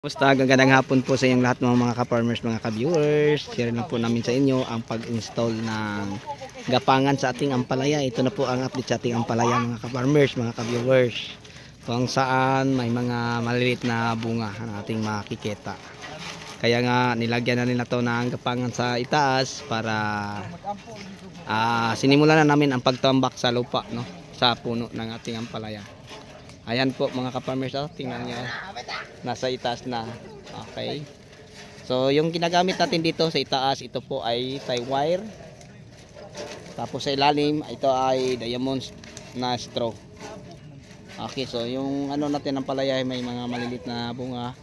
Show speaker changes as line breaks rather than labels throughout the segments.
Kumusta? Gandang hapon po sa inyong lahat mga ka-farmers, mga ka-viewers. Share lang po namin sa inyo ang pag-install ng gapangan sa ating ampalaya. Ito na po ang update sa ating ampalaya mga ka-farmers, mga ka-viewers. Kung saan may mga maliliit na bunga na ating makikita. Kaya nga nilagyan na nila to ng gapangan sa itaas para sinimulan na namin ang pagtambak sa lupa, no? Sa puno ng ating ampalaya. Ayan po mga ka-farmers, tingnan nyo. Nasa itaas na. Okay. So yung ginagamit natin dito sa itaas, ito po ay tie wire. Tapos sa ilalim, ito ay diamond na straw. Okay, so yung ano natin ng palaya, may mga malilit na bunga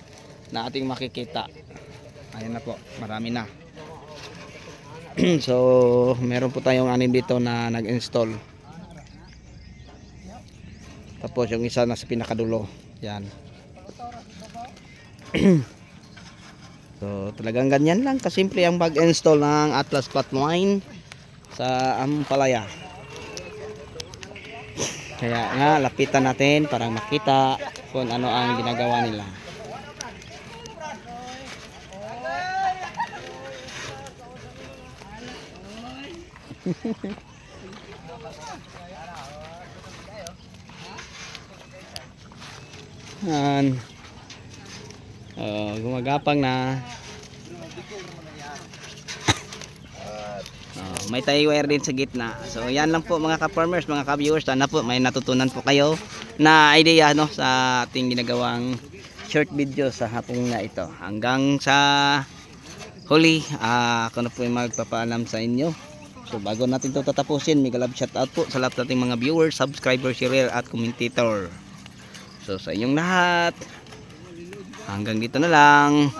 na ating makikita. Ayan na po, marami na. So meron po tayong anim dito na nag-install. Tapos yung isa nasa pinakadulo. Yan. So talagang ganyan lang kasimple ang pag-install ng Atlas Flatline sa ampalaya. Kaya nga lapitan natin para makita kung ano ang ginagawa nila. Gumagapang na. May tie wire din sa gitna. So yan lang po mga ka-farmers, mga ka-viewers. Sana po may natutunan po kayo na idea, no, sa ating ginagawang short video sa hapong na ito. Hanggang sa huli, ako na po yung magpapaalam sa inyo. So bago natin ito tatapusin, mega love shout out po sa lahat nating mga viewers, subscribers, share at commentator. So sa inyong lahat, hanggang dito na lang.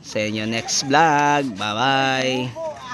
Sa inyo next vlog. Bye bye.